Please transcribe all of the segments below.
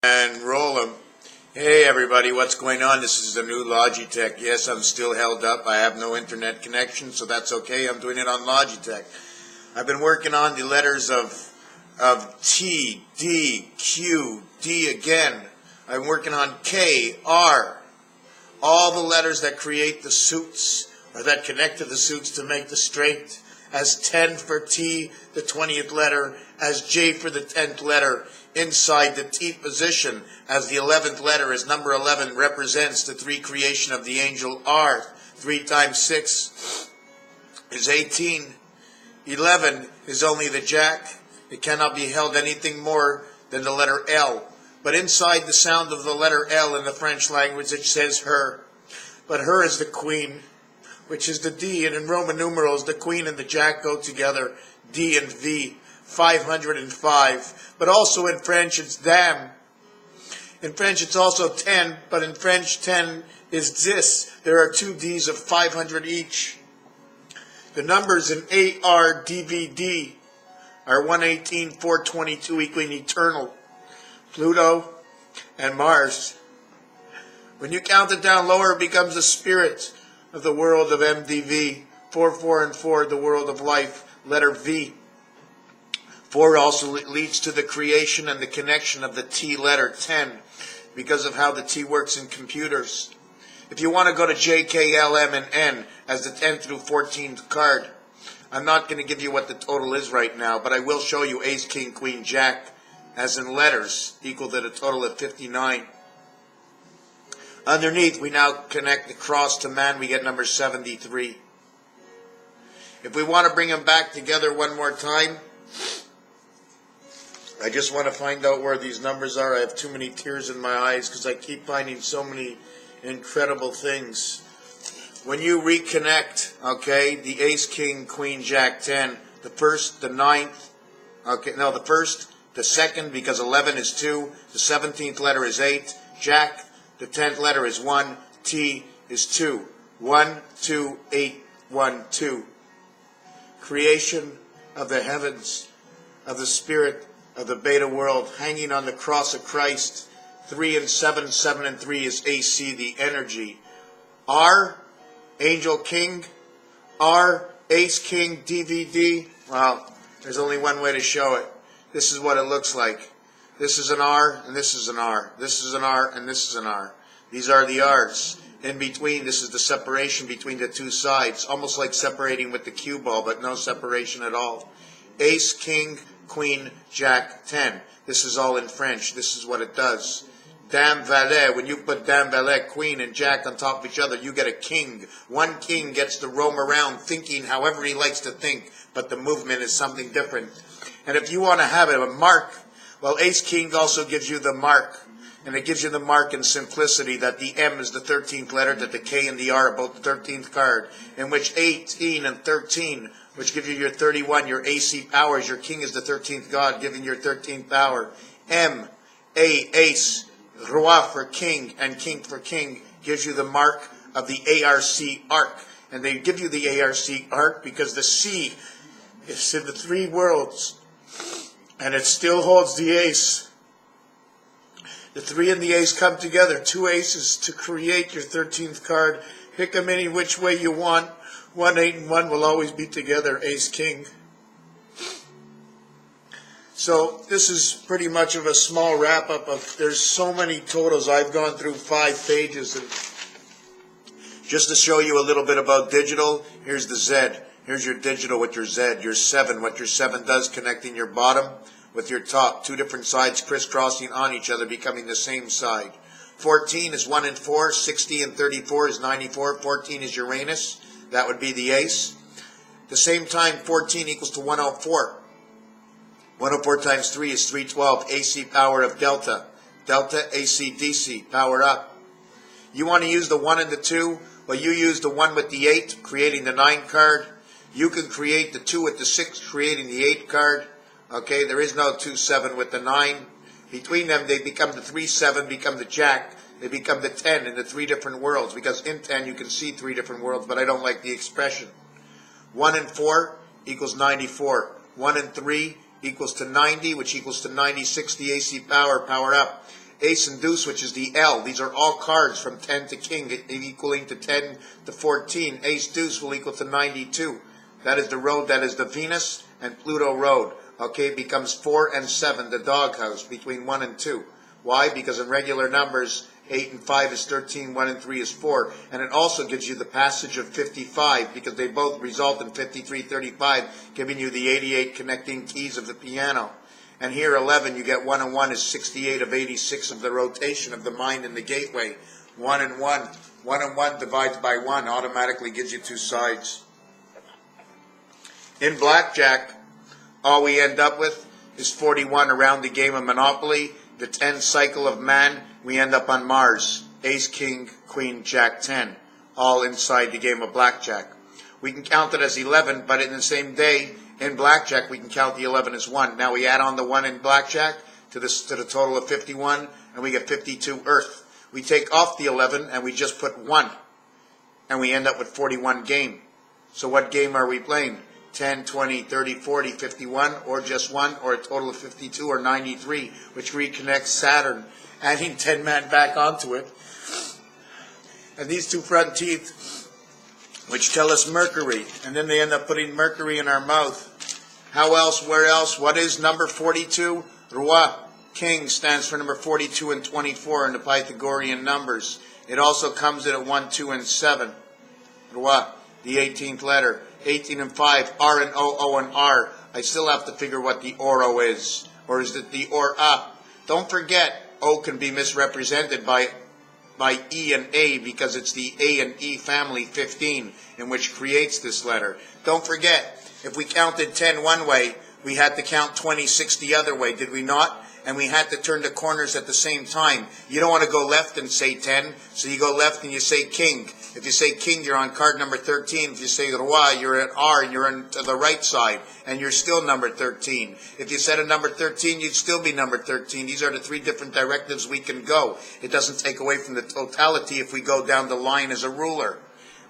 And roll them. Hey everybody, what's going on? This is the new Logitech. Yes, I'm still held up. I have no internet connection, so that's okay. I'm doing it on Logitech. I've been working on the letters of T, D, Q, D again. I'm working on K, R. All the letters that create the suits, or that connect to the suits to make the straight. As 10 for T, the 20th letter. As J for the 10th letter. Inside the T position, as the 11th letter, as number 11 represents the three creation of the angel R. 3 times 6 is 18. 11 is only the jack. It cannot be held anything more than the letter L. But inside the sound of the letter L in the French language, it says her. But her is the queen, which is the D. And in Roman numerals, the queen and the jack go together, D and V. 505, but also in French it's dame. In French it's also 10, but in French 10 is 10. There are 2 D's of 500 each. The numbers in ARDVD are 118, 422 equaling eternal, Pluto and Mars. When you count it down lower, it becomes the spirit of the world of MDV. 4, 4, and 4, the world of life, letter V. 4 also leads to the creation and the connection of the T letter, 10, because of how the T works in computers. If you want to go to J, K, L, M, and N as the 10th through 14th card, I'm not going to give you what the total is right now, but I will show you Ace, King, Queen, Jack, as in letters, equal to the total of 59. Underneath, we now connect the cross to man, we get number 73. If we want to bring them back together one more time, I just want to find out where these numbers are. I have too many tears in my eyes because I keep finding so many incredible things. When you reconnect, okay, the Ace, King, Queen, Jack, 10, the first, the 9th, okay, no, the first, the second, because 11 is 2, the 17th letter is 8, Jack, the 10th letter is 1, T is 2, 1, 2, 8, 1, 2. Creation of the heavens, of the spirit, of the beta world, hanging on the cross of Christ. 3 and 7, 7 and 3 is AC, the energy. R, Angel King, R, Ace King, DVD. Well, there's only one way to show it. This is what it looks like. This is an R, and this is an R. This is an R, and this is an R. These are the R's. In between, this is the separation between the two sides, almost like separating with the cue ball, but no separation at all. Ace, King, Queen, Jack, 10. This is all in French. This is what it does. Dame, Valet. When you put Dame, Valet, Queen, and Jack on top of each other, you get a king. One king gets to roam around thinking however he likes to think, but the movement is something different. And if you want to have it, a mark, well, Ace King also gives you the mark. And it gives you the mark in simplicity that the M is the 13th letter, that the K and the R are both the 13th card, in which 18 and 13, which give you your 31, your AC powers. Your king is the 13th god, giving your 13th power. M, A, Ace, Roi for king, and king for king, gives you the mark of the ARC arc. And they give you the ARC arc because the C is in the 3 worlds, and it still holds the ace. The 3 and the ace come together, 2 aces to create your 13th card. Pick them any which way you want. 1, 8, and 1 will always be together, Ace, King. So this is pretty much of a small wrap-up of, there's so many totals. I've gone through 5 pages. And just to show you a little bit about digital, here's the Z. Here's your digital with your Z. Your 7, what your 7 does, connecting your bottom with your top. 2 different sides crisscrossing on each other, becoming the same side. 14 is 1 and 4. 60 and 34 is 94. 14 is Uranus. That would be the ace. At the same time, 14 equals to 104. 104 times 3 is 312. AC power of delta. Delta AC DC. Power up. You want to use the 1 and the 2? Well, you use the 1 with the 8, creating the 9 card. You can create the 2 with the 6, creating the 8 card. Okay, there is no 2-7 with the 9. Between them, they become the 3-7, become the jack. They become the 10 in the 3 different worlds. Because in 10, you can see 3 different worlds, but I don't like the expression. 1 and 4 equals 94. 1 and 3 equals to 90, which equals to 96, the AC power, power up. ace and deuce, which is the L. These are all cards from 10 to king, equaling to 10 to 14. Ace deuce will equal to 92. That is the road, that is the Venus and Pluto road. Okay, it becomes 4 and 7, the doghouse, between 1 and 2. Why? Because in regular numbers, 8 and 5 is 13, 1 and 3 is 4. And it also gives you the passage of 55, because they both result in 5335, giving you the 88 connecting keys of the piano. And here 11, you get 1 and 1 is 68 of 86 of the rotation of the mind in the gateway. 1 and 1. 1 and 1 divides by 1 automatically gives you 2 sides. In blackjack, all we end up with is 41 around the game of Monopoly. The 10 cycle of man, we end up on Mars. Ace, King, Queen, Jack, 10. All inside the game of blackjack. We can count it as 11, but in the same day, in blackjack, we can count the 11 as 1. Now we add on the 1 in blackjack to the total of 51, and we get 52 Earth. We take off the 11, and we just put 1. And we end up with 41 game. So what game are we playing? 10, 20, 30, 40, 51, or just 1, or a total of 52, or 93, which reconnects Saturn, adding 10 man back onto it. And these two front teeth, which tell us Mercury, and then they end up putting Mercury in our mouth. How else, where else? What is number 42? Roi, King, stands for number 42 and 24 in the Pythagorean numbers. It also comes in at 1, 2, and 7. Roi, the 18th letter. 18 and 5, R and O, O and R. I still have to figure what the Oro is. Or is it the Or-A? Don't forget, O can be misrepresented by E and A because it's the A and E family 15 in which creates this letter. Don't forget, if we counted 10 one way, we had to count 26 the other way, did we not? And we had to turn the corners at the same time. You don't want to go left and say 10, so you go left and you say King. If you say King, you're on card number 13. If you say Roi, you're at R, and you're on to the right side, and you're still number 13. If you said a number 13, you'd still be number 13. These are the 3 different directives we can go. It doesn't take away from the totality if we go down the line as a ruler.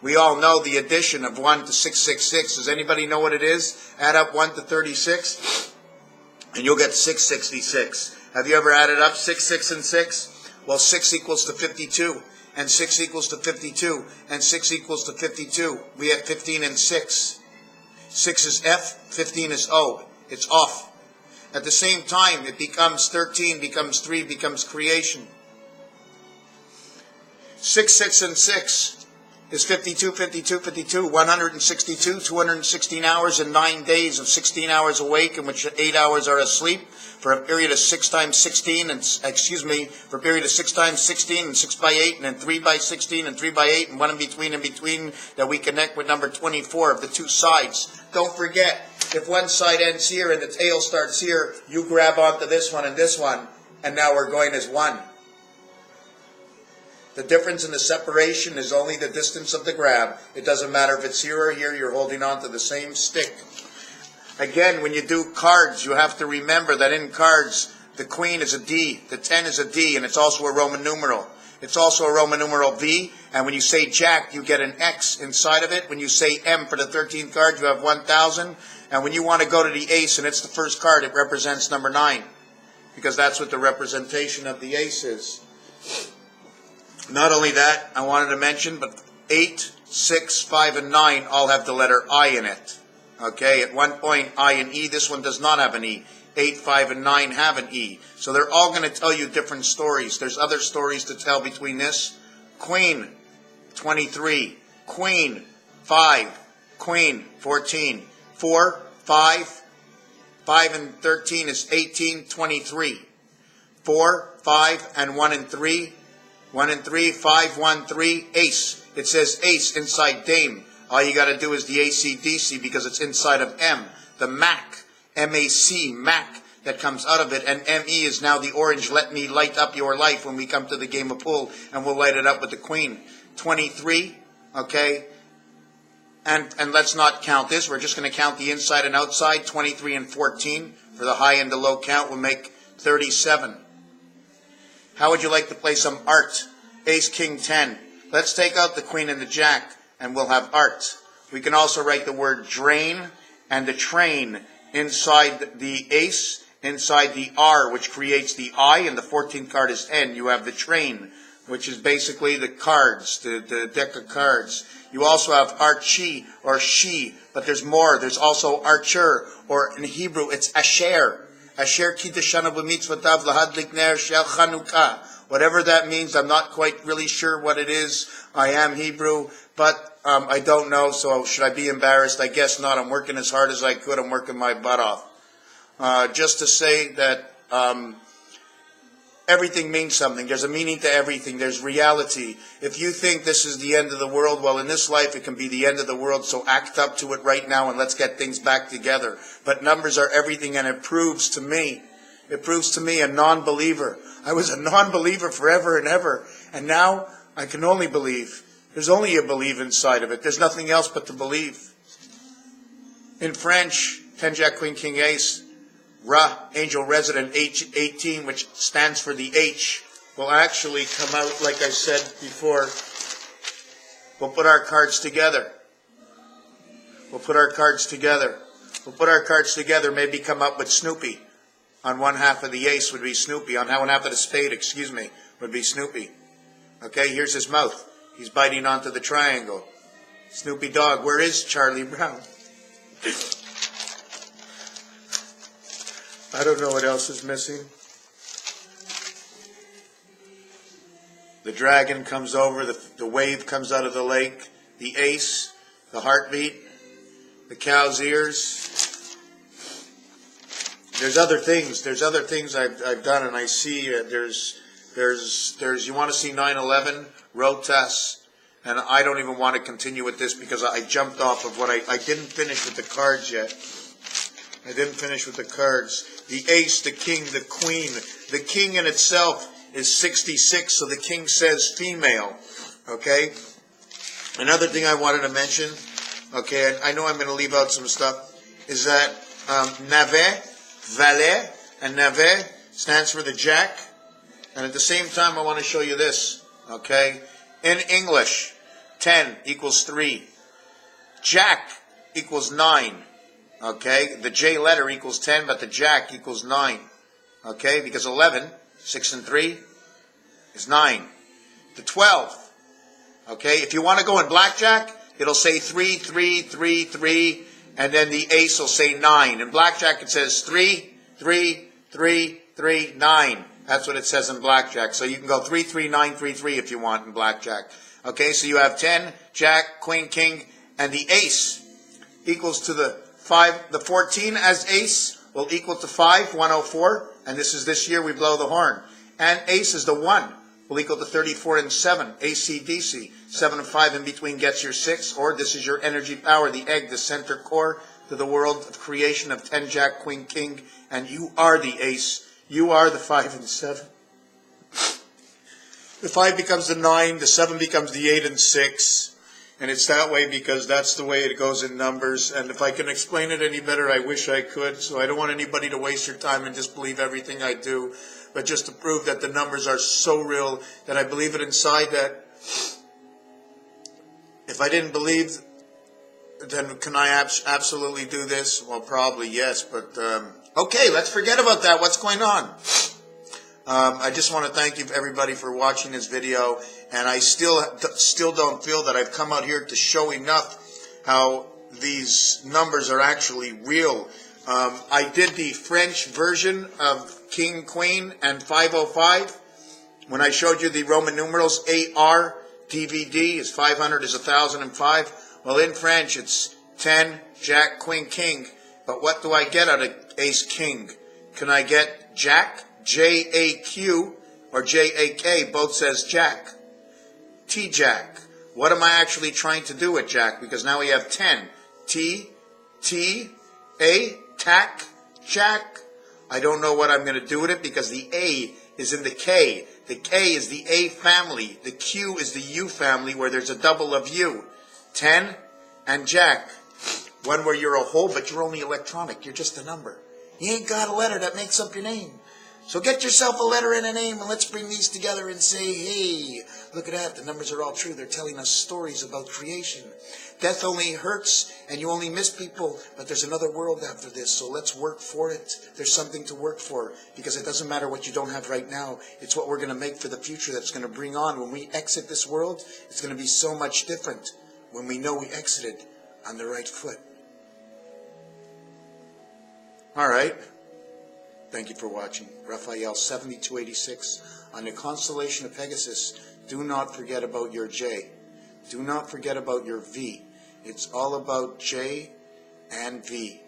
We all know the addition of 1 to 666. Does anybody know what it is? Add up 1 to 36, and you'll get 666. Have you ever added up 6, 6, and 6? Well, 6 equals to 52. And 6 equals to 52, and 6 equals to 52. We have 15 and 6. 6 is F, 15 is O. It's off. At the same time, it becomes 13, becomes 3, becomes creation. 6, 6, and 6 is 52, 52, 52, 162, 216 hours and 9 days of 16 hours awake, in which 8 hours are asleep. For a period of 6 times 16, for a period of 6 times 16 and 6 by 8, and then 3 by 16 and 3 by 8, and one in between that we connect with number 24 of the 2 sides. Don't forget, if one side ends here and the tail starts here, you grab onto this one, and now we're going as 1. The difference in the separation is only the distance of the grab. It doesn't matter if it's here or here, you're holding on to the same stick. Again, when you do cards, you have to remember that in cards, the Queen is a D, the 10 is a D, and it's also a Roman numeral. It's also a Roman numeral V, and when you say Jack, you get an X inside of it. When you say M for the 13th card, you have 1,000. And when you want to go to the ace, and it's the first card, it represents number 9, because that's what the representation of the ace is. Not only that, I wanted to mention, but 8, 6, 5, and 9 all have the letter I in it. Okay, at one point, I and E, this one does not have an E. 8, 5, and 9 have an E. So they're all going to tell you different stories. There's other stories to tell between this. Queen, 23. Queen, 5. Queen, 14. 4, 5. 5 and 13 is 18, 23. 4, 5, and 1 and 3. 1 and 3, 5, 1, 3, ace. It says ace inside dame. All you got to do is the AC/DC because it's inside of M. The MAC, M-A-C, MAC, that comes out of it. And M-E is now the orange, let me light up your life when we come to the game of pool. And we'll light it up with the Queen. 23, okay? And let's not count this. We're just going to count the inside and outside. 23 and 14 for the high and the low count will make 37. How would you like to play some art? Ace, King, 10. Let's take out the Queen and the Jack, and we'll have art. We can also write the word drain and the train inside the ace, inside the R, which creates the I, and the 14th card is N. You have the train, which is basically the cards, the deck of cards. You also have Archie or She, but there's more. There's also Archer, or in Hebrew it's Asher. Asher Kiddushana b'mitzvotav lahadlik ner shel Chanukah. Whatever that means, I'm not quite really sure what it is. I am Hebrew, but I don't know, so should I be embarrassed? I guess not. I'm working as hard as I could. I'm working my butt off. Just to say that everything means something. There's a meaning to everything. There's reality. If you think this is the end of the world, well, in this life it can be the end of the world, so act up to it right now and let's get things back together. But numbers are everything, and it proves to me, a non-believer. I was a non-believer forever and ever, and now I can only believe. There's only a believe inside of it. There's nothing else but to believe. In French, 10 Jack Queen King Ace, Ra, Angel Resident, H18, which stands for the H, will actually come out, like I said before. We'll put our cards together. Maybe come up with Snoopy. On one half of the ace would be Snoopy. On one half of the spade, would be Snoopy. Okay, here's his mouth. He's biting onto the triangle. Snoopy Dog. Where is Charlie Brown? I don't know what else is missing. The dragon comes over, the wave comes out of the lake, the ace, the heartbeat, the cow's ears. There's other things I've done, and I see there's you want to see 9/11, Rotas, and I don't even want to continue with this because I jumped off of what I didn't finish with the cards yet. I didn't finish with the cards. The ace, the king, the queen. The king in itself is 66, so the king says female. Okay? Another thing I wanted to mention, okay, I know I'm going to leave out some stuff, is that navet, valet, and navet stands for the jack. And at the same time, I want to show you this, okay? In English, 10 equals 3. Jack equals 9. Okay, the J letter equals 10, but the jack equals 9. Okay, because 11, 6 and 3 is 9. The 12. Okay, if you want to go in blackjack, it'll say 3, 3, 3, 3, and then the ace will say 9. In blackjack, it says 3, 3, 3, 3, 9. That's what it says in blackjack. So you can go 3, 3, 9, 3, 3 if you want in blackjack. Okay, so you have 10, jack, queen, king, and the ace equals to the 5, the 14 as ace will equal to 5, 104, and this year we blow the horn. And ace is the 1, will equal to 34 and 7, AC/DC. 7 and 5 in between gets your 6, or this is your energy power, the egg, the center core to the world of creation of 10, jack, queen, king, and you are the ace. You are the 5 and 7. The 5 becomes the 9, the 7 becomes the 8 and 6. And it's that way because that's the way it goes in numbers. And if I can explain it any better, I wish I could. So I don't want anybody to waste your time and just believe everything I do. But just to prove that the numbers are so real that I believe it inside, that if I didn't believe, then can I absolutely do this? Well, probably yes. But okay, let's forget about that. What's going on? I just want to thank you, everybody, for watching this video, and I still don't feel that I've come out here to show enough how these numbers are actually real. I did the French version of King, Queen, and 505. When I showed you the Roman numerals, AR, DVD is 500 is 1005. Well, in French, it's 10, Jack, Queen, King. But what do I get out of Ace, King? Can I get Jack? J-A-Q or J-A-K, both says Jack. T-Jack. What am I actually trying to do with Jack? Because now we have 10. T, T, A, Tack, Jack. I don't know what I'm going to do with it because the A is in the K. The K is the A family. The Q is the U family where there's a double of U. 10 and Jack. One where you're a whole, but you're only electronic. You're just a number. You ain't got a letter that makes up your name. So get yourself a letter and a name, and let's bring these together and say, hey, Look at that. The numbers are all true. They're telling us stories about creation. Death only hurts and you only miss people, but there's another world after this, so let's work for it. There's something to work for, because it doesn't matter what you don't have right now. It's what we're going to make for the future that's going to bring on. When we exit this world, it's going to be so much different when we know we exited on the right foot. All right. Thank you for watching. Raphael 7286 on the constellation of Pegasus. Do not forget about your J. Do not forget about your V. It's all about J and V,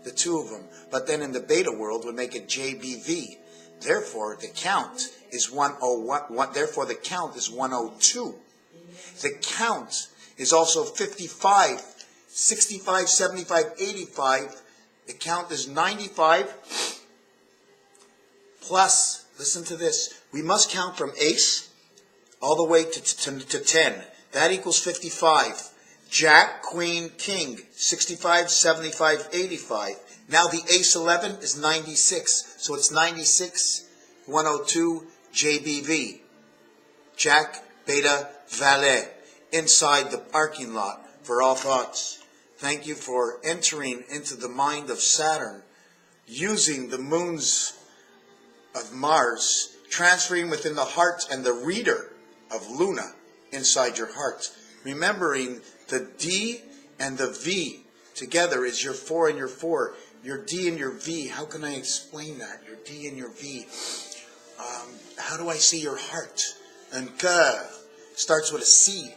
the two of them. But then in the beta world, we make it JBV. Therefore, the count is 101. Therefore, the count is 102. The count is also 55, 65, 75, 85. The count is 95. Plus, listen to this. We must count from ace all the way to 10. That equals 55. Jack, queen, king, 65, 75, 85. Now the ace 11 is 96. So it's 96, 102, JBV. Jack, beta, valet. Inside the parking lot for all thoughts. Thank you for entering into the mind of Saturn, using the moons of Mars, transferring within the heart and the reader of Luna inside your heart. Remembering the D and the V together is your 4 and your 4. Your D and your V, how can I explain that? Your D and your V. How do I see your heart? And K starts with a C.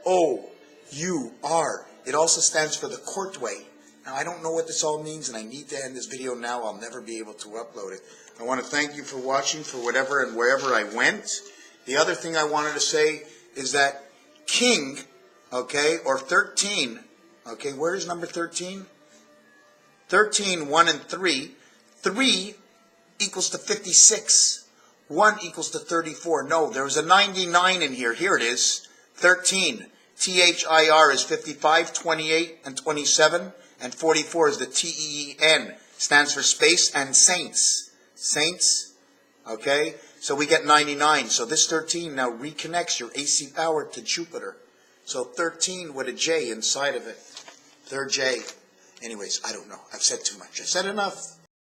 O, U, R. It also stands for the courtway. Now, I don't know what this all means, and I need to end this video now. I'll never be able to upload it. I want to thank you for watching, for whatever and wherever I went. The other thing I wanted to say is that king, okay, or 13, okay, where is number 13? 13, 1 and 3. 3 equals to 56. 1 equals to 34. No, there was a 99 in here. Here it is. 13. THIR is 55, 28, and 27. And 44 is the TEEN. Stands for space and saints. Saints. Okay? So we get 99. So this 13 now reconnects your AC power to Jupiter. So 13 with a J inside of it. Third J. Anyways, I don't know. I've said too much. I've said enough.